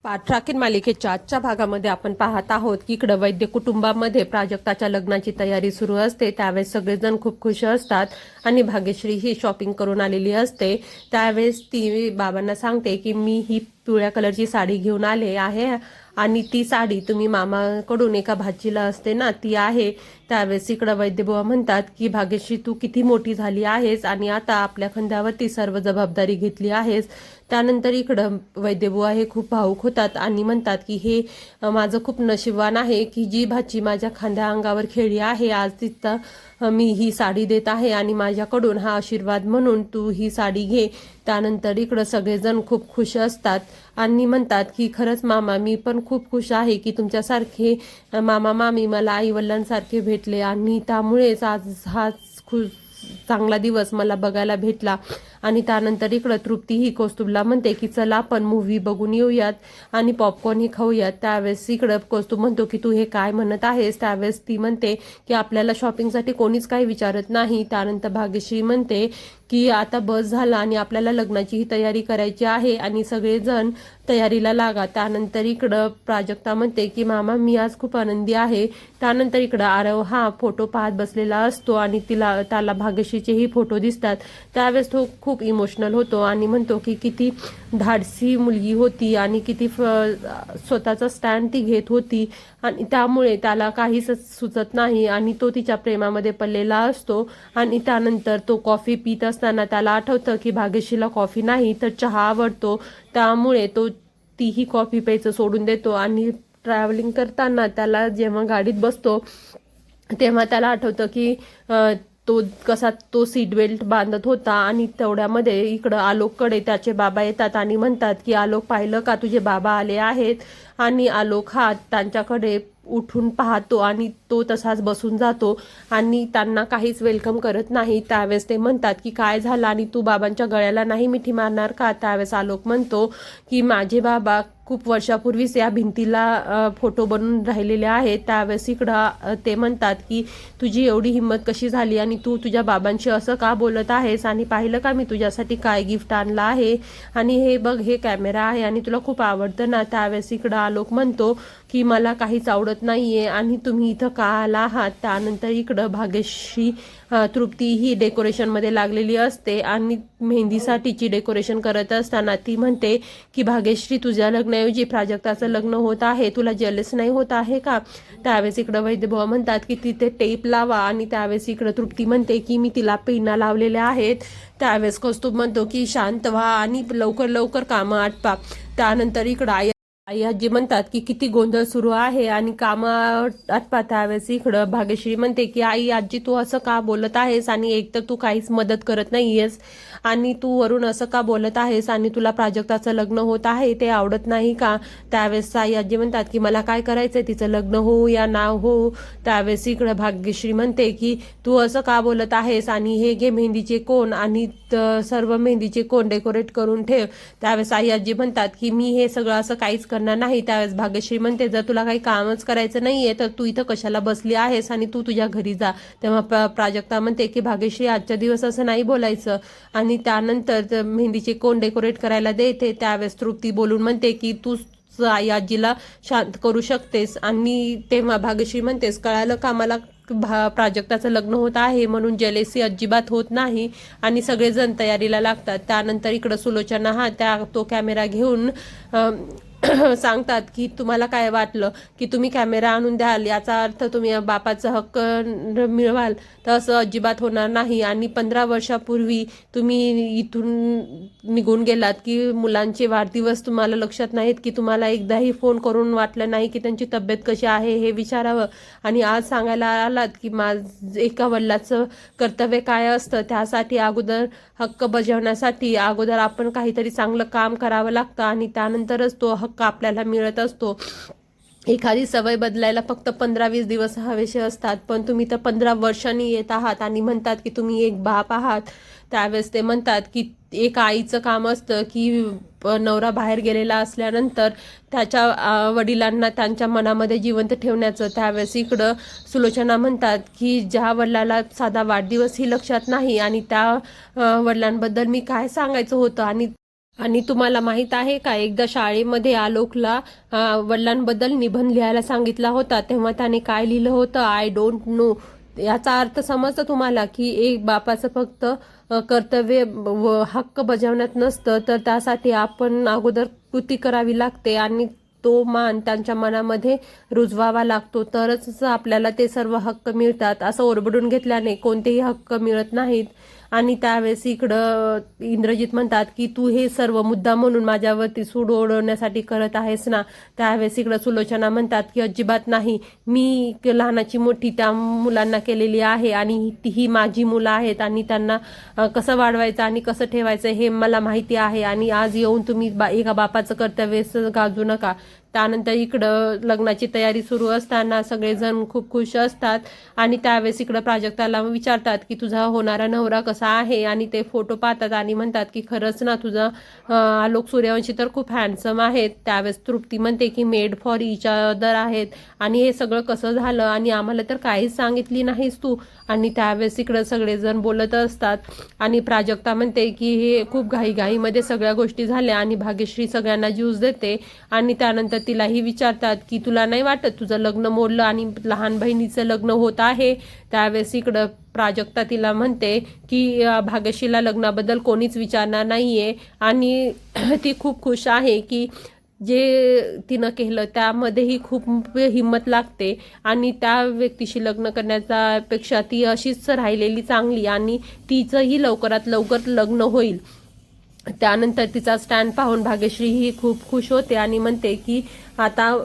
पाठ राखील मालिकेच्या आजच्या भागामध्ये आपण पाहत आहोत की इकडं वैद्य कुटुंबामध्ये प्राजक्ताच्या लग्नाची तयारी सुरू असते। त्यावेळेस सगळेजण खूप खुश असतात आणि भाग्यश्री ही शॉपिंग करून आलेली असते। त्यावेळेस ती बाबांना सांगते की मी ही पिवळ्या कलरची साडी घेऊन आले आहे आणि ती साडी तुम्ही मामाकडून एका भाचीला असते ना ती आहे। त्यावेळेस इकडं वैद्यबुवा म्हणतात की भाग्यश्री तू किती मोठी झाली आहेस आणि आता आपल्या खांद्यावरती सर्व जबाबदारी घेतली आहेस। त्यानंतर इकडं वैद्यबुवा हे खूप भावुक होतात आणि म्हणतात की हे माझं खूप नशीबवान आहे की जी भाची माझ्या खांद्या अंगावर खेळली आहे आज तिथं मी ही साडी देत आहे आणि माझ्याकडून हा आशीर्वाद म्हणून तू ही साडी घे। त्यानंतर इकडं सगळेजण खूप खुश असतात आणि म्हणतात की खरंच मामा मी पण खूप खुश आहे की तुमच्यासारखे मामा मामी मला आई वडिलांसारखे भेटले आणि त्यामुळेच आज हा चांगला दिवस मला बघायला भेटला। आणि त्यानंतर इकडं तृप्ती ही कौस्तुभला म्हणते की चला आपण मूव्ही बघून येऊयात आणि पॉपकॉर्नही खाऊयात। त्यावेळेस इकडं कौस्तुभ म्हणतो की तू हे काय म्हणत आहेस। त्यावेळेस ती म्हणते की आपल्याला शॉपिंगसाठी कोणीच काही विचारत नाही। त्यानंतर भाग्यश्री म्हणते की आता बस झाला आणि आपल्याला लग्नाची ही तयारी करायची आहे आणि सगळेजण तयारीला लागा। त्यानंतर इकडं प्राजक्ता म्हणते की मामा मी आज खूप आनंदी आहे। त्यानंतर इकडं आरव हा फोटो पाहत बसलेला असतो आणि त्याला भाग्यश्रीचेही फोटो दिसतात। त्यावेळेस तो खूप इमोशनल होतो आणि म्हणतो की किती धाडसी मुलगी होती आणि किती स्वतःचा स्टँड ती घेत होती आणि त्यामुळे त्याला काहीच सुचत नाही आणि तो तिच्या प्रेमामध्ये पडलेला असतो। आणि त्यानंतर तो कॉफी पीत असताना त्याला आठवतं की भाग्यश्रीला कॉफी नाही तर चहा आवडतो, त्यामुळे तो तीही कॉफी प्यायचं सोडून देतो। आणि ट्रॅव्हलिंग करताना त्याला जेव्हा गाडीत बसतो तेव्हा त्याला आठवतं की तो कसा तो सीट बेल्ट बांधत होता आणि तेवढ्यामध्ये इकडं आलोककडे त्याचे बाबा येतात आणि म्हणतात की आलोक पाहिलं का तुझे बाबा आले आहेत। आणि आलोक हा त्यांच्याकडे उठून पाहतो आणि तो तसाच बसून जातो आणि त्यांना काहीच वेलकम करत नाही। त्यावेळेस ते म्हणतात की काय झालं आणि तू बाबांच्या गळ्याला नाही मिठी मारणार का। त्यावेळेस आलोक म्हणतो की माझे बाबा खूप वर्षापूर्वीच या भिंतीला फोटो बनवून राहिलेले आहेत। त्यावेळेस इकडं ते म्हणतात की तुझी एवढी हिंमत कशी झाली आणि तू तुझ्या बाबांशी असं का बोलत आहेस आणि पाहिलं का मी तुझ्यासाठी काय गिफ्ट आणलं आहे आणि हे बघ हे कॅमेरा आहे आणि तुला खूप आवडतं ना। त्यावेळेस इकडं आलोक म्हणतो की मला काहीच आवडत नाहीये आणि तुम्ही इथं का आला आहात। त्यानंतर इकडं भाग्यश्री तृप्ती ही डेकोरेशनमध्ये लागलेली असते आणि मेहंदीसाठीची डेकोरेशन करत असताना ती म्हणते की भाग्यश्री तुझ्या लग्नाऐवजी प्राजक्ताचं लग्न होत आहे, तुला जेलस नाही होत आहे का। त्यावेळेस इकडं वैद्यभाऊ म्हणतात की तिथे टेप लावा आणि त्यावेळेस इकडं तृप्ती म्हणते की मी तिला पेना लावलेल्या आहेत। त्यावेळेस कौस्तुभ म्हणतो की शांत व्हा आणि लवकर लवकर कामं आटपा। त्यानंतर इकडं आई आजी म्हणतात की किती गोंधळ सुरू आहे आणि कामं आटपा। त्यावेळेस इकडं भाग्यश्री म्हणते की आई आजी तू असं का बोलत आहेस आणि एक तर तू काहीच मदत करत नाहीयेस आणि तू वरून असं का बोलत आहेस आणि तुला प्राजक्ताचं लग्न होत आहे ते आवडत नाही का। त्यावेळेस आई आजी म्हणतात की मला काय करायचंय तिचं लग्न हो या ना हो। त्यावेळेस इकडं भाग्यश्री म्हणते की तू असं का बोलत आहेस आणि हे घे मेहंदीचे कोण आणि सर्व मेहंदीचे कोण डेकोरेट करून ठेव। त्यावेळेस आई आजी म्हणतात की मी हे सगळं असं काहीच करणार नाही। त्यावेळेस भाग्यश्री म्हणते जर तुला काही कामच करायचं नाहीये तर तू इथं कशाला बसली आहेस आणि तू तुझ्या घरी जा। तेव्हा प्राजक्ता म्हणते की भाग्यश्री आजच्या दिवस असं नाही बोलायचं आणि त्यानंतर मेहंदीचे कोण डेकोरेट करायला देते। त्यावेळेस तृप्ती बोलून म्हणते की तू आई आजीला शांत करू शकतेस आणि तेव्हा भाग्यश्री म्हणतेस कळालं का मला प्राजक्ताचं लग्न होत आहे म्हणून जेलेसी अजिबात होत नाही आणि सगळेजण तयारीला लागतात। त्यानंतर इकडं सुलोचना हा तो कॅमेरा घेऊन सांगतात की तुम्हाला काय वाटलं की तुम्ही कॅमेरा आणून द्याल याचा अर्थ तुम्ही बापाचा हक्क मिळवाल, तर असं अजिबात होणार नाही। आणि 15 वर्षापूर्वी तुम्ही इथून निघून गेलात की मुलांचे वाढदिवस तुम्हाला लक्षात नाहीत की तुम्हाला एकदाही फोन करून वाटलं नाही की त्यांची तब्येत कशी आहे हे विचारावं आणि आज सांगायला आलात की एका वडिलाचं कर्तव्य काय असतं। त्यासाठी अगोदर हक्क बजावण्यासाठी अगोदर आपण काहीतरी चांगलं काम करावं लागतं आणि त्यानंतरच तो हक्क आपल्याला मिळत असतो। एखादी सवय बदलायला फक्त 15-20 दिवस हवेसे असतात पण तुम्ही तर 15 वर्षांनी येत आहात आणि म्हणतात की तुम्ही एक बाप आहात। त्यावेळेस ते म्हणतात की एक आईचं काम असतं की नवरा बाहेर गेलेला असल्यानंतर त्याच्या वडिलांना त्यांच्या मनामध्ये जिवंत ठेवण्याचं। त्यावेळेस इकडं सुलोचना म्हणतात की ज्या वडिलाला साधा वाढदिवस ही लक्षात नाही आणि त्या वडिलांबद्दल मी काय सांगायचं होतं आणि आणि तुम्हाला माहित आहे का, एकदा शाळेमध्ये आलोकला वडिलांबद्दल निबंध लिहायला सांगितला होता, तेव्हा त्याने काय लिहिलं होतं, आय डोंट नो. याचा अर्थ समजतं तुम्हाला, की एक बापाचं फक्त कर्तव्य व हक्क बजावण्यात नसतं, तर त्यासाठी आपण अगोदर कृती करावी लागते आणि तो मान त्यांच्या मनामध्ये रुजवावा लागतो, तरच आपल्याला ते सर्व हक्क मिळतात. असं ओरबडून घेतल्याने कोणतेही हक्क मिळत नाहीत. आणि त्यावेळेस इकडं इंद्रजित म्हणतात की तू हे सर्व मुद्दा म्हणून माझ्यावरती सूड ओढवण्यासाठी करत आहेस ना. त्यावेळेस इकडं सुलोचना म्हणतात की अजिबात नाही, मी लहानाची मोठी त्या मुलांना केलेली आहे आणि ही माझी मुलं आहेत आणि त्यांना कसं वाढवायचं आणि कसं ठेवायचं हे मला माहिती आहे. आणि आज येऊन तुम्ही एका बापाचं कर्तव्य गाजू नका. त्यानंतर इकडं लग्नाची तयारी सुरू असताना सगळेजण खूप खुश असतात आणि त्यावेळेस इकडं प्राजक्ताला विचारतात की तुझा होणारा नवरा कसा आहे, आणि ते फोटो पाहतात आणि म्हणतात की खरंच ना, तुझा आलोक सूर्यवंशी तर खूप हँडसम आहेत. त्यावेळेस तृप्ती म्हणते की मेड फॉर इच अदर आहेत आणि हे सगळं कसं झालं आणि आम्हाला तर काहीच सांगितली नाहीस तू. आणि त्यावेळेस इकडं सगळेजण बोलत असतात आणि प्राजक्ता म्हणते की हे खूप घाईघाईमध्ये सगळ्या गोष्टी झाल्या आणि भाग्यश्री सगळ्यांना ज्यूस देते आणि त्यानंतर तिलाही विचारतात की तुला नाही वाटत तुझं लग्न मोडलं आणि लहान बहिणीचं लग्न होत आहे. त्यावेळेस इकडं प्राजक्ता तिला म्हणते की भाग्यश्रीला लग्नाबद्दल कोणीच विचारणार नाहीये आणि ती खूप खुश आहे की जे तिनं केलं त्यामध्येही खूप हिंमत लागते आणि त्या व्यक्तीशी लग्न करण्याच्या पेक्षा ती अशीच राहिलेली चांगली आणि तिचंही लवकरात लवकर लग्न होईल. त्यानंतर तिचा स्टँड पाहून भाग्यश्री ही खूप खुश होते आणि म्हणते की आता